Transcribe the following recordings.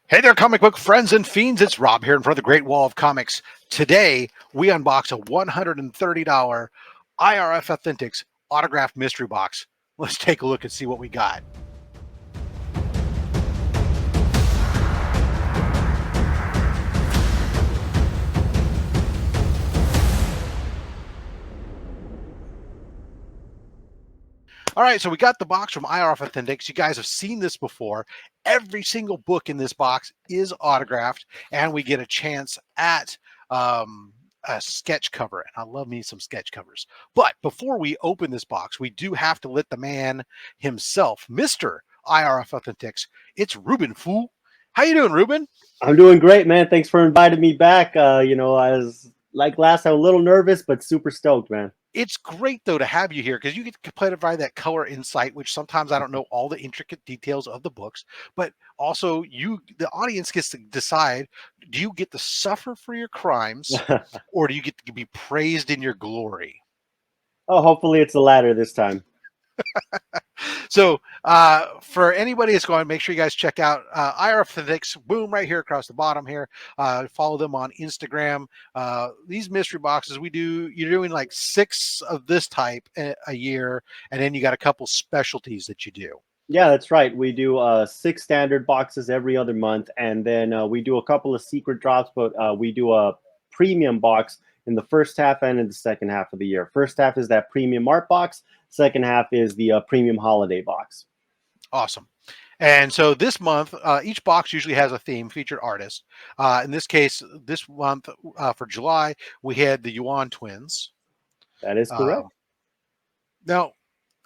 Hey there, comic book friends and fiends. It's Rob here in front of the Great Wall of Comics. Today, we unbox a $130 IRFauthentics autographed mystery box. Let's take a look and see what we got. All right, so we got the box from IRFauthentics. You guys have seen this before. Every single book in this box is autographed, and we get a chance at a sketch cover. And I love me some sketch covers. But before we open this box, we do have to let the man himself, Mr. IRFauthentics, it's Ruben, fool. How you doing, Ruben? I'm doing great, man. Thanks for inviting me back. I was like last time, a little nervous, but super stoked, man. It's great, though, to have you here because you get to provide that color insight, which sometimes I don't know all the intricate details of the books, but also the audience gets to decide, do you get to suffer for your crimes or do you get to be praised in your glory? Oh, hopefully it's the latter this time. So for anybody that's going, make sure you guys check out IRFauthentics, boom, right here across the bottom here. Follow them on Instagram. These mystery boxes you're doing like 6 of this type a year, and then you got a couple specialties that you do. Yeah, that's right. We do 6 standard boxes every other month, and then we do a couple of secret drops, but we do a premium box in the first half and in the second half of the year. First half is that premium art box. Second half is the premium holiday box. Awesome. And so this month, each box usually has a theme, featured artist. In this case, this month for July, we had the Yuan twins. That is correct. Now,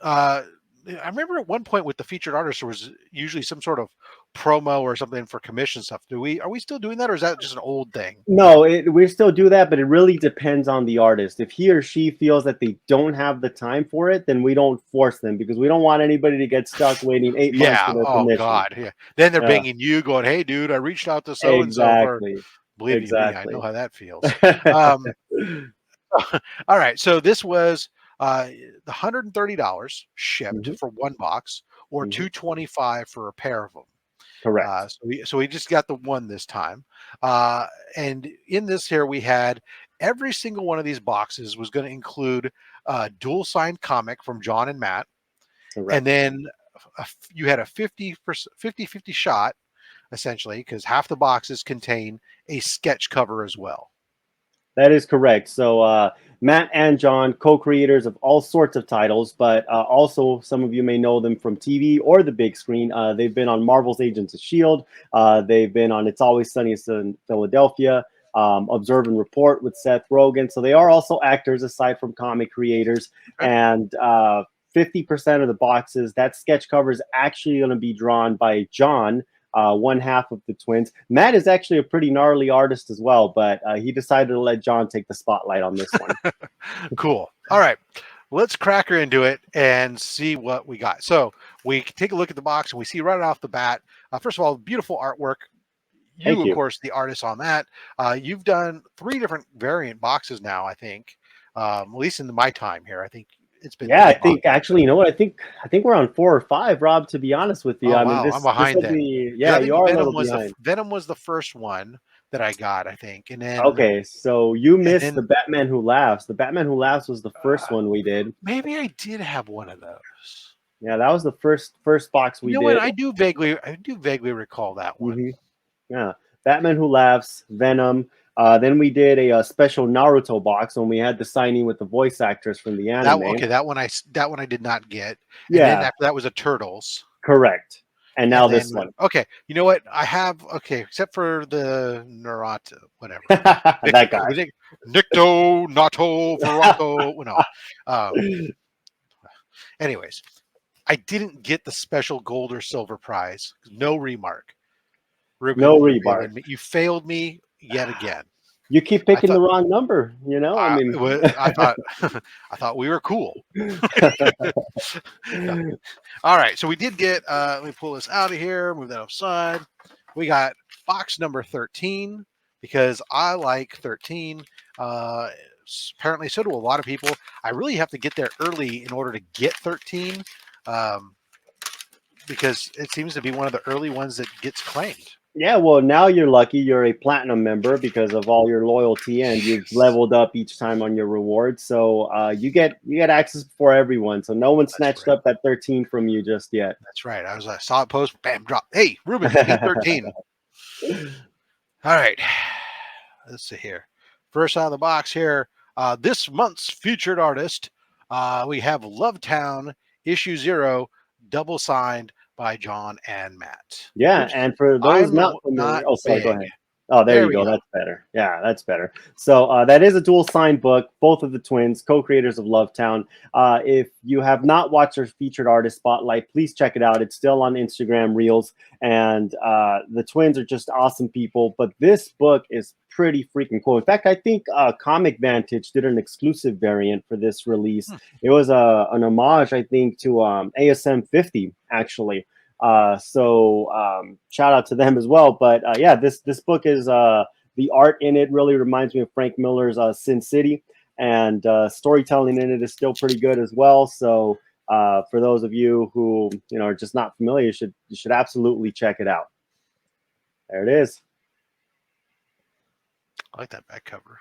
I remember at one point with the featured artist, there was usually some sort of promo or something for commission stuff. Are we still doing that, or is that just an old thing? No, we still do that, but it really depends on the artist. If he or she feels that they don't have the time for it, then we don't force them because we don't want anybody to get stuck waiting 8 months for their commission. God. Yeah. Then they're banging you going, hey, dude, I reached out to so-and-so for, believe me, I know how that feels. All right. So this was the $130 shipped for one box, or $225 for a pair of them. Correct. So we just got the one this time. And in this here, we had every single one of these boxes was going to include a dual signed comic from John and Matt. Correct. And then you had a 50-50 shot, essentially, because half the boxes contain a sketch cover as well. That is correct. So Matt and John, co-creators of all sorts of titles, but also some of you may know them from TV or the big screen. They've been on Marvel's Agents of S.H.I.E.L.D. They've been on It's Always Sunny in Philadelphia, Observe and Report with Seth Rogen. So they are also actors aside from comic creators. And 50% of the boxes, that sketch cover is actually going to be drawn by John, one half of the twins. Matt is actually a pretty gnarly artist as well, but he decided to let John take the spotlight on this one. Cool. All right, let's crack her into it and see what we got. So we take a look at the box and we see right off the bat, first of all, beautiful artwork. You, of course, the artist on that. You've done 3 different variant boxes now, I think, at least in my time here. I think it's been. Yeah, I think actually, you know what? I think we're on 4 or 5, Rob. To be honest with you, I mean, I'm behind then. Yeah, you are a little behind. Venom was the first one that I got, I think, and then okay, so you missed the Batman Who Laughs. The Batman Who Laughs was the first one we did. Maybe I did have one of those. Yeah, that was the first box we did. What? I do vaguely recall that one. Yeah, Batman Who Laughs, Venom. Then we did a special Naruto box when we had the signing with the voice actors from the anime. That one I did not get. And then after that was a Turtles. Correct. And now this one. Okay, you know what? I have except for the Naruto, whatever. That guy. Nikto, Nato, Verato. No. Anyways, I didn't get the special gold or silver prize. No remark. Ruben, no remark. You failed me yet again. You keep picking the wrong number, you know. I mean, I thought we were cool. All right, so we did get. Let me pull this out of here. Move that upside. We got box number 13 because I like 13. Apparently, so do a lot of people. I really have to get there early in order to get 13, because it seems to be one of the early ones that gets claimed. Yeah, well, now you're lucky. You're a platinum member because of all your loyalty, and you've Yes. leveled up each time on your rewards. So you get access before everyone. So no one That's snatched right. up that 13 from you just yet. That's right. I saw it post, bam, drop. Hey, Ruben, you need 13. All right. Let's see here. First out of the box here. This month's featured artist. We have Lovetown issue 0, double signed by John and Matt. Yeah, Which and for those I'm not not familiar, oh, sorry, go big. ahead. Oh, there There you we go. go. That's better. Yeah, that's better. So that is a dual signed book. Both of the twins, co-creators of Lovetown. If you have not watched our featured artist spotlight, please check it out. It's still on Instagram Reels, and the twins are just awesome people. But this book is pretty freaking cool. In fact, I think Comic Vantage did an exclusive variant for this release. Hmm. It was an homage, I think, to ASM 50 actually. Shout out to them as well. But yeah, this book is the art in it really reminds me of Frank Miller's Sin City, and storytelling in it is still pretty good as well. So for those of you who are just not familiar, you should absolutely check it out. There it is. I like that back cover.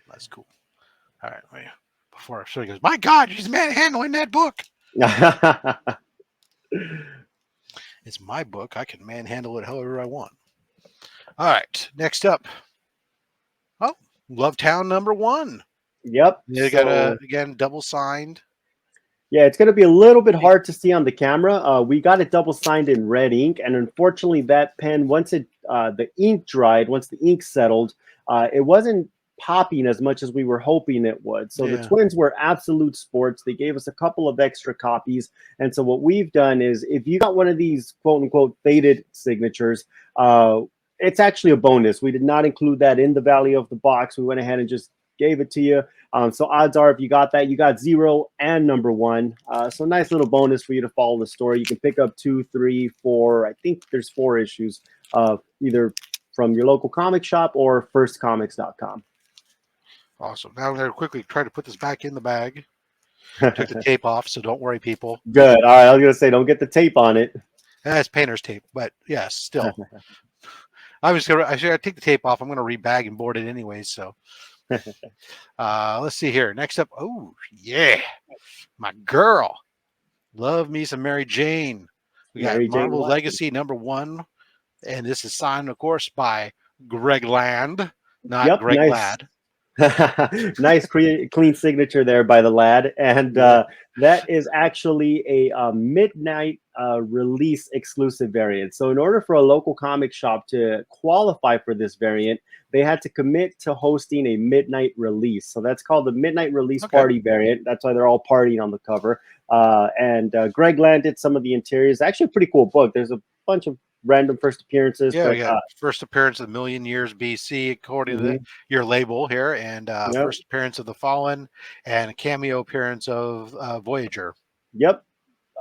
That's cool. All right. Wait. Before so he goes, my God, she's manhandling that book. It's my book. I can manhandle it however I want. All right. Next up. Oh, Lovetown #1. Yep. They got So again double signed. yeah, it's going to be a little bit hard to see on the camera. We got it double signed in red ink, and unfortunately, that pen once the ink dried, once the ink settled, it wasn't popping as much as we were hoping it would. So the Yeah. twins were absolute sports. They gave us a couple of extra copies, and so what we've done is, if you got one of these quote unquote faded signatures, it's actually a bonus. We did not include that in the value of the box. We went ahead and just gave it to you. So odds are, if you got that, you got 0 and #1. So nice little bonus for you to follow the story. You can pick up 2, 3, 4. I think there's 4 issues, either from your local comic shop or firstcomics.com. Awesome. Now I'm going to quickly try to put this back in the bag. Took the tape off, so don't worry, people. Good. All right. I was gonna say, don't get the tape on it. That's painter's tape, but yes, still. I should take the tape off. I'm going to rebag and board it anyways. So let's see here. Next up. Oh, yeah. My girl. Love me some Mary Jane. We got Mary Jane Marvel Watson. Legacy #1. And this is signed, of course, by Greg Land, not Yep. Greg Nice. Ladd. Nice clean signature there by the lad, and Yeah. that is actually a midnight release exclusive variant. So in order for a local comic shop to qualify for this variant, they had to commit to hosting a midnight release. So that's called the midnight release Okay. party variant. That's why they're all partying on the cover. And Greg Land did some of the interiors. Actually a pretty cool book. There's a bunch of random first appearances, Yeah, but we got first appearance of Million Years BC, according to mhm, your label here, and yep. first appearance of The Fallen, and a cameo appearance of Voyager. Yep.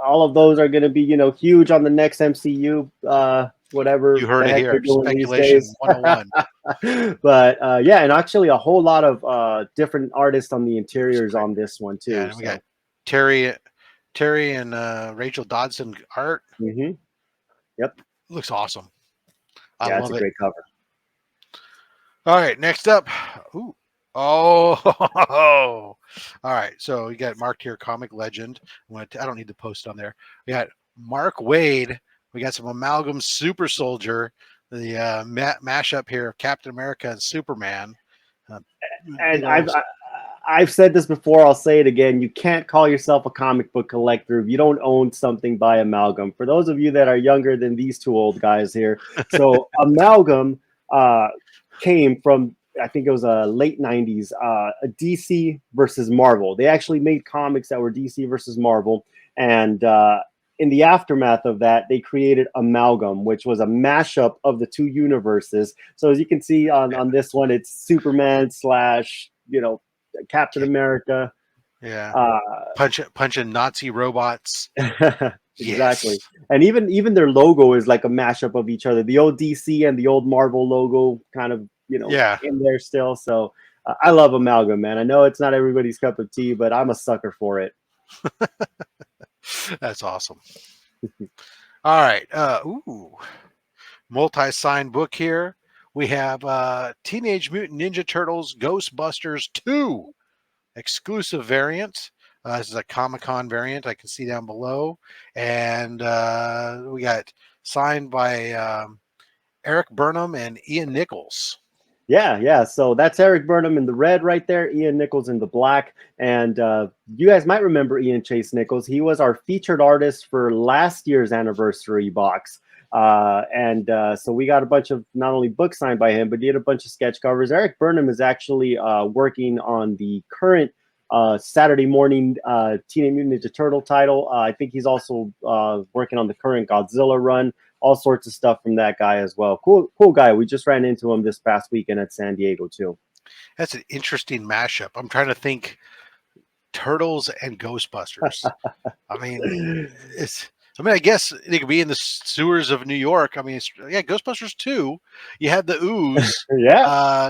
All of those are going to be, huge on the next MCU, You whatever heard the it heck they're here. doing these Speculation days. 101. But yeah, and actually a whole lot of different artists on the That's interiors great. on this one Yeah, too. and we got So Terry, Terry and Rachel Dodson art. mhm, yep, Looks awesome. I yeah, it's love a it. great cover. All right, next up. Ooh. Oh, all right. So you got marked here, comic legend. I don't need to post on there. We got Mark Wade. We got some amalgam super soldier. The mashup here of Captain America and Superman. Uh, And big old. I've said this before. I'll say it again. You can't call yourself a comic book collector if you don't own something by Amalgam. For those of you that are younger than these two old guys here, so Amalgam came from, I think it was late '90s, a DC versus Marvel. They actually made comics that were DC versus Marvel, and in the aftermath of that, they created Amalgam, which was a mashup of the two universes. So as you can see on this one, it's Superman slash Captain America. Yeah, Uh, punching Nazi robots. exactly. Yes. And even their logo is like a mashup of each other. The old DC and the old Marvel logo kind of, Yeah, in there still. So I love Amalgam, man. I know it's not everybody's cup of tea, but I'm a sucker for it. that's awesome. All right. Ooh. multi-signed book here. We have Teenage Mutant Ninja Turtles Ghostbusters 2 exclusive variant. This is a Comic-Con variant. I can see down below. And we got signed by Eric Burnham and Ian Nichols. Yeah. So that's Eric Burnham in the red right there, Ian Nichols in the black. And you guys might remember Ian Chase Nichols. He was our featured artist for last year's anniversary box. So we got a bunch of not only books signed by him, but he had a bunch of sketch covers. Eric Burnham is actually working on the current Saturday morning Teenage Mutant Ninja Turtle title. I think he's also working on the current Godzilla run. All sorts of stuff from that guy as well. Cool guy. We just ran into him this past weekend at San Diego too. That's an interesting mashup. I'm trying to think Turtles and Ghostbusters. I mean, I guess they could be in the sewers of New York. I mean, Ghostbusters 2. You had the ooze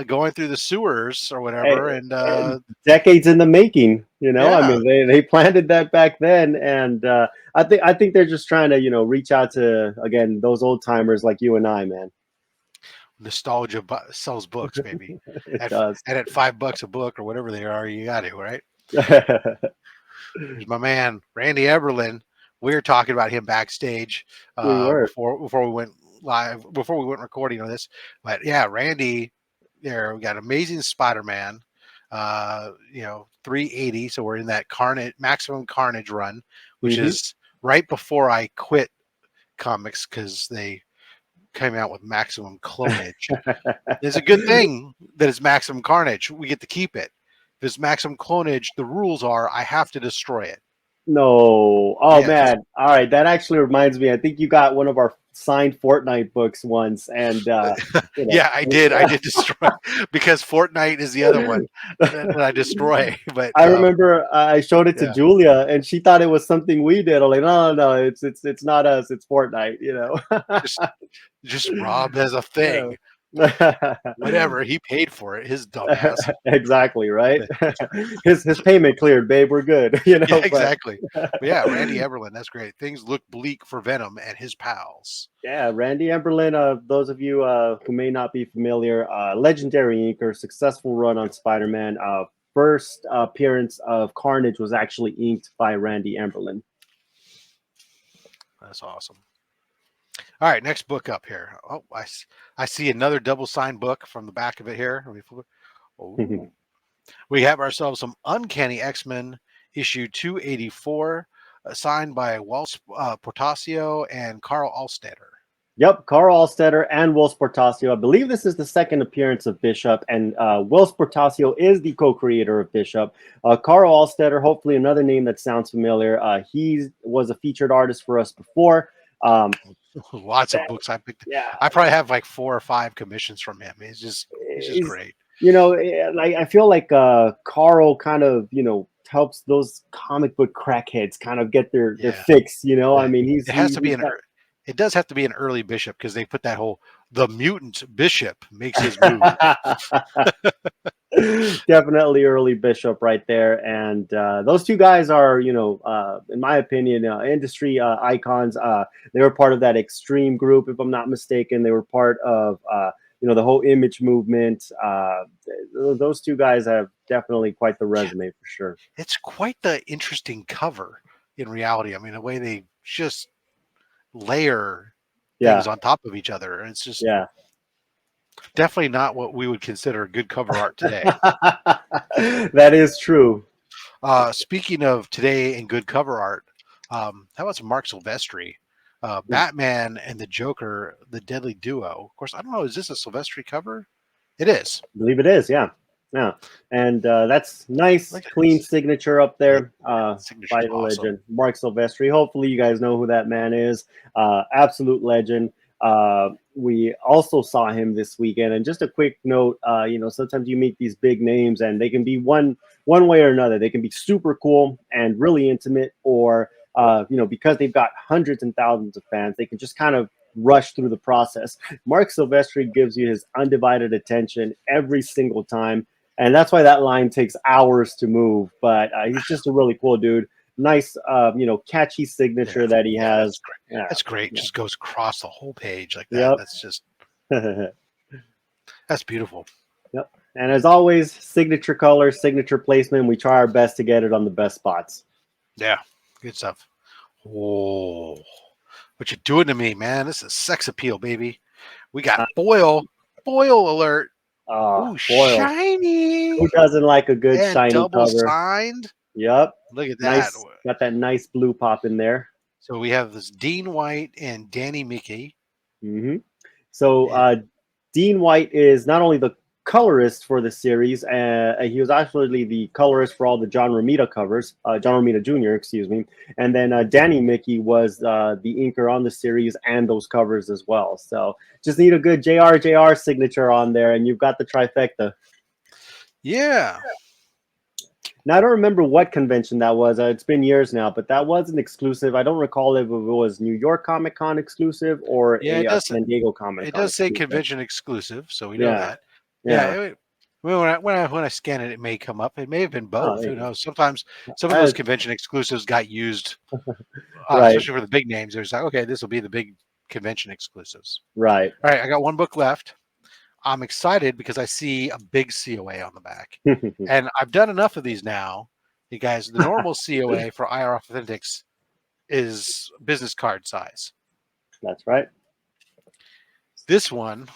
going through the sewers or whatever. And decades in the making, I Yeah. mean, they planted that back then. And I think they're just trying to, reach out to, again, those old timers like you and I, man. Nostalgia sells books, baby. It does. And at $5 a book or whatever they are, you got to, right? Here's my man, Randy Eberlin. We were talking about him backstage before we went live, before we went recording on this. But yeah, Randy, there we got Amazing SpiderMan, 380. So we're in that Maximum Carnage run, which is right before I quit comics because they came out with Maximum Clonage. It's a good thing that it's Maximum Carnage. We get to keep it. If it's Maximum Clonage, the rules are I have to destroy it. No. Oh, man. All right. That actually reminds me. I think you got one of our signed Fortnite books once. And yeah, I did. I did destroy because Fortnite is the other one that I destroy. But I remember I showed it to Julia and she thought it was something we did. I'm like, no, it's not us. It's Fortnite, just Rob has a thing. Whatever, he paid for it, his dumbass. Exactly, right? his payment cleared, babe. We're good. Yeah, exactly. But yeah, Randy Eberlin, that's great. Things look bleak for Venom and his pals. Yeah, Randy Eberlin, those of you who may not be familiar, legendary inker, successful run on Spider-Man. First appearance of Carnage was actually inked by Randy Eberlin. That's awesome. All right, next book up here. Oh, I see another double signed book from the back of it here. Let me flip it. We have ourselves some Uncanny XMen issue 284, signed by Walt Portacio and Carl Alstetter. Yep, Carl Alstetter and Will Portacio. I believe this is the second appearance of Bishop, and Will Portacio is the co-creator of Bishop. Carl Alstetter, hopefully another name that sounds familiar. He was a featured artist for us before. Lots of books I picked. Yeah, I probably have like 4 or 5 commissions from him. He's just great. I feel like Carl kind of helps those comic book crackheads kind of get their fix. I mean, it does have to be an early Bishop because they put that whole the mutant Bishop makes his move. Definitely early Bishop right there. And those two guys are, in my opinion, industry icons. They were part of that Extreme group, if I'm not mistaken. They were part of, the whole Image movement. Those two guys have definitely quite the resume for sure. It's quite the interesting cover in reality. I mean, the way they just layer things on top of each other. It's just definitely not what we would consider good cover art today. That is true. Speaking of today and good cover art, how about some Mark Silvestri? Batman and the Joker, the Deadly Duo. Of course, I don't know. Is this a Silvestri cover? It is. I believe it is, yeah. And that's nice, clean signature up there by the legend, Mark Silvestri. Hopefully you guys know who that man is. Absolute legend. We also saw him this weekend. And just a quick note, sometimes you meet these big names and they can be one way or another. They can be super cool and really intimate, or because they've got hundreds and thousands of fans, they can just kind of rush through the process. Mark Silvestri gives you his undivided attention every single time. And that's why that line takes hours to move. But he's just a really cool dude. nice, catchy signature that he Yeah, that's has. great. Yeah, That's great. yeah. Just goes across the whole page like that. Yep. That's beautiful. Yep. And as always, signature color, signature placement. We try our best to get it on the best spots. Yeah, good stuff. Oh, what you doing to me, man? This is sex appeal, baby. We got foil alert. Ooh, Foil. shiny Who doesn't like a good and shiny double cover? signed. Yep. Look at that. Nice. Got that nice blue pop in there. So we have this Dean White and Danny Mickey. hmm So And Dean White is not only the colorist for the series, he was actually the colorist for all the John Romita covers, John Romita Jr., excuse me. And then Danny Mickey was the inker on the series and those covers as well. So just need a good JR signature on there, and you've got the trifecta. yeah, Now, I don't remember what convention that was. It's been years now, but that was an exclusive. I don't recall if it was New York Comic Con exclusive or yeah, a San Diego Comic it Con does say exclusive. convention exclusive, so we know Yeah, that. Yeah, yeah. when I scan it, it may come up. It may have been Oh, both. Who yeah. knows? Sometimes some of Uh, those convention exclusives got used, right, especially for the big names. There's like, okay, this will be the big convention exclusives. right. All right, I got one book left. I'm excited because I see a big COA on the back, and I've done enough of these now. You guys, the normal COA for IRFauthentics is business card size. That's right. This one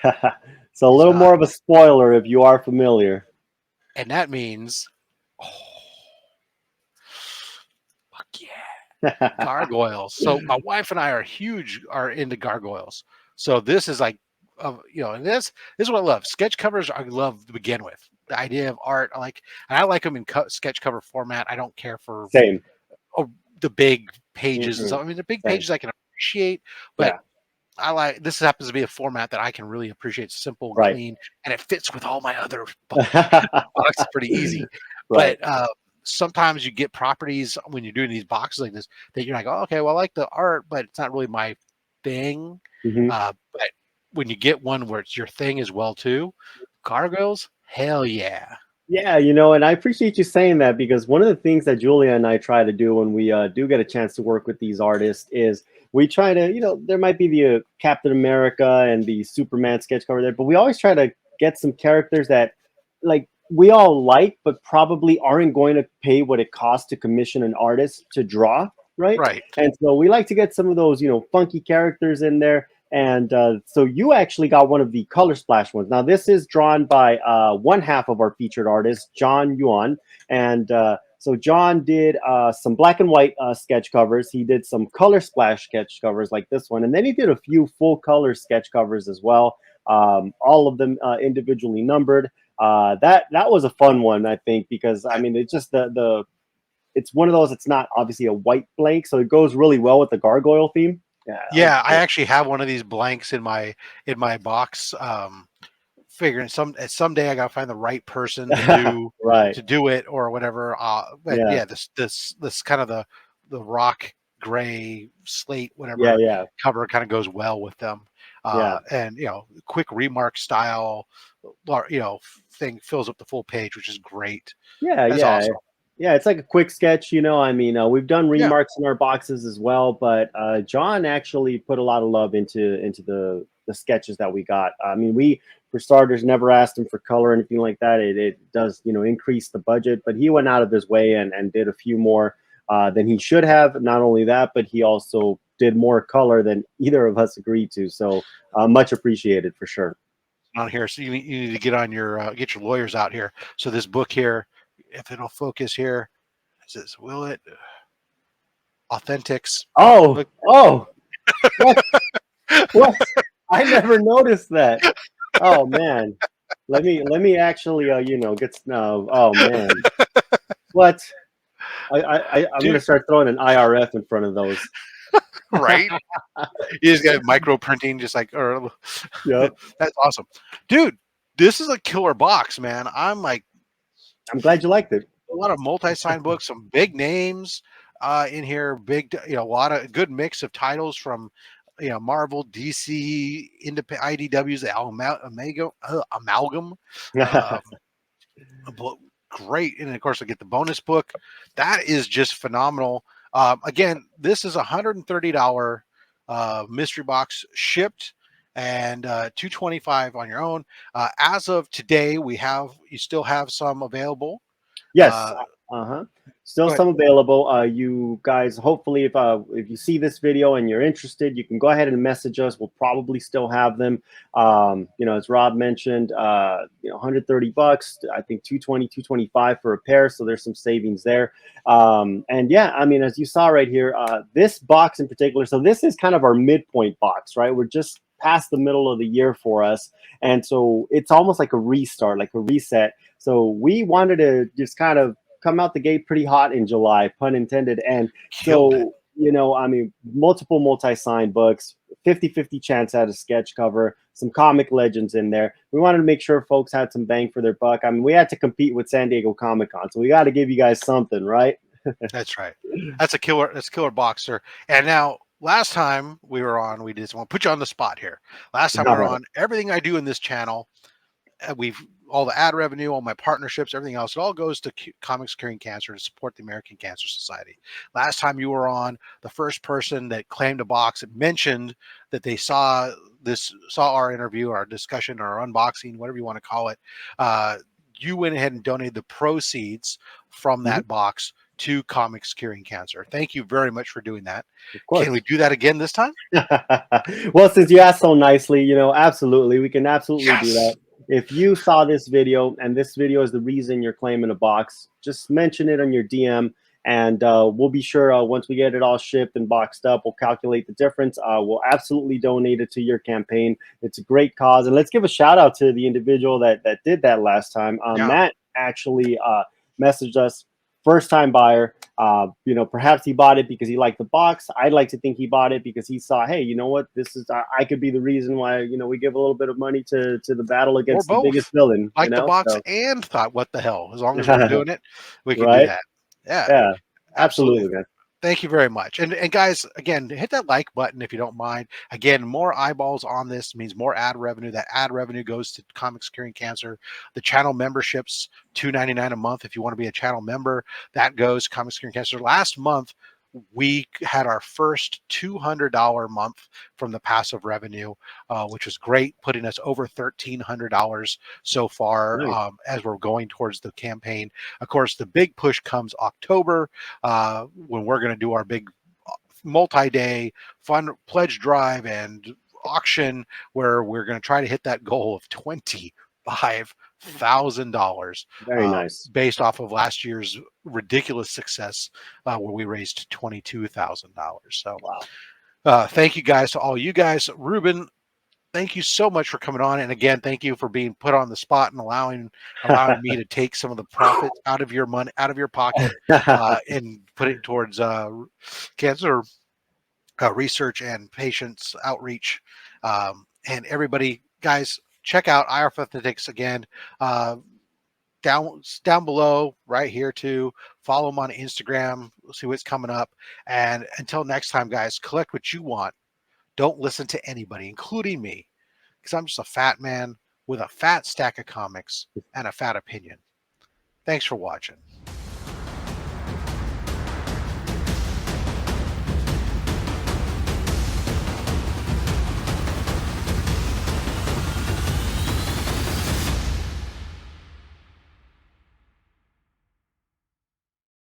So a is little not, more of a spoiler if you are familiar. and that means, oh, fuck yeah. Gargoyles. So my wife and I are into gargoyles. So this is like, and this is what I love. Sketch covers I love to begin with. The idea of art, I like them in sketch cover format. I don't care for Same. the big pages and Mm-mm. stuff. I mean, the big Same. pages I can appreciate, but Yeah. I like this happens to be a format that I can really appreciate. Simple, Right. clean, and it fits with all my other boxes pretty easy. Right. But sometimes you get properties when you're doing these boxes like this that you're like, oh, okay, well, I like the art, but it's not really my thing. hmm But when you get one where it's your thing as well too, gargoyles, hell yeah. Yeah, and I appreciate you saying that because one of the things that Julia and I try to do when we do get a chance to work with these artists is we try to, there might be the Captain America and the Superman sketch cover there, but we always try to get some characters that like we all like, but probably aren't going to pay what it costs to commission an artist to draw, right? Right. And so we like to get some of those, funky characters in there. And so you actually got one of the color splash ones. Now this is drawn by one half of our featured artist, John Yuan, and so John did some black and white sketch covers. He did some color splash sketch covers like this one, and then he did a few full color sketch covers as well. All of them individually numbered. That was a fun one, I think, because I mean it's just the it's one of those. It's not obviously a white blank, so it goes really well with the gargoyle theme. Yeah, that was Yeah, I cool. actually have one of these blanks in my box. Figuring someday I gotta find the right person Right. to do it or whatever. But Yeah. yeah, this kind of the rock gray slate Yeah. whatever Yeah. cover kind of goes well with them. Yeah. And quick remark style, thing fills up the full page, which is great. Yeah. That's Yeah. awesome. Yeah. It's like a quick sketch. I mean, we've done Yeah, remarks in our boxes as well, but John actually put a lot of love into the sketches that we got. I mean, we for starters never asked him for color or anything like that. It does increase the budget, but he went out of his way and did a few more than he should have. Not only that, but he also did more color than either of us agreed to. So much appreciated for sure. on here. So you need to get your lawyers out here. So this book here, if it'll focus here, is this will it? Authentics. Oh, Look, oh, what? What? I never noticed that. Oh man. Let me actually get no. Oh man. What? I'm gonna dude, start throwing an IRF in front of those. right? You just got micro printing, just like, or Yep. that's awesome, dude. This is a killer box, man. I'm like I'm glad you liked it. a lot of multi-sign books, some big names in here, big, a lot of good mix of titles from Marvel, DC, independent IDWs, the amalgam. great. And of course, I get the bonus book. That is just phenomenal. Again, this is $130 mystery box shipped, and $225 on your own. As of today, you still have some available. Yes. Uh, Uh-huh. Still go ahead. some available. You guys, hopefully, if you see this video and you're interested, you can go ahead and message us. We'll probably still have them. As Rob mentioned, $130. I think 225 for a pair. So there's some savings there. And yeah, I mean, as you saw right here, this box in particular. So this is kind of our midpoint box, right? We're just past the middle of the year for us, and so it's almost like a restart, like a reset. So we wanted to just kind of come out the gate pretty hot in July, pun intended. And Killed it. so, I mean, multiple multi-signed books, 50-50 chance at a sketch cover, some comic legends in there. We wanted to make sure folks had some bang for their buck. I mean, we had to compete with San Diego Comic-Con, so we got to give you guys something, right? That's right. That's a killer. That's a killer boxer. And now, last time we were on, we just want to put you on the spot here. Last time we All were right. on, everything I do in this channel, we've all the ad revenue, all my partnerships, everything else, it all goes to Comics Curing Cancer to support the American Cancer Society. Last time you were on, the first person that claimed a box mentioned that they saw our interview, our discussion, or our unboxing, whatever you want to call it. You went ahead and donated the proceeds from Mhm. that box to Comics Curing Cancer. Thank you very much for doing that. Of Can we course. do that again this time? Well, since you asked so nicely, absolutely, we can absolutely do that. Yes. If you saw this video and this video is the reason you're claiming a box, just mention it on your DM, and we'll be sure once we get it all shipped and boxed up, we'll calculate the difference. We'll absolutely donate it to your campaign. It's a great cause, and let's give a shout out to the individual that did that last time. Yeah. Matt actually messaged us, first time buyer. Perhaps he bought it because he liked the box. I'd like to think he bought it because he saw, hey, you know what? This is I could be the reason why we give a little bit of money to the battle Or against the biggest both. villain. Like the box So and thought, what the hell? As long as we're doing it, we can do right? that. Yeah, Yeah, absolutely. absolutely, man. Thank you very much. And guys, again, hit that like button if you don't mind. Again, more eyeballs on this means more ad revenue. That ad revenue goes to Comics Curing Cancer. The channel memberships, $2.99 a month. If you want to be a channel member, that goes to Comics Curing Cancer. Last month, we had our first $200 month from the passive revenue, which was great, putting us over $1,300 so far Nice. as we're going towards the campaign. Of course, the big push comes October when we're going to do our big multi-day fun pledge drive and auction where we're going to try to hit that goal of $25,000 Very nice. based off of last year's ridiculous success where we raised $22,000. So Wow. thank you guys to all you guys. Ruben, thank you so much for coming on, and again, thank you for being put on the spot and allowing me to take some of the profits out of your money, out of your pocket, and put it towards cancer research and patients outreach. And everybody, guys, check out IRFauthentics again. Uh, down below right here too. Follow them on Instagram. We'll see what's coming up. And until next time, guys, collect what you want. Don't listen to anybody, including me, because I'm just a fat man with a fat stack of comics and a fat opinion. Thanks for watching.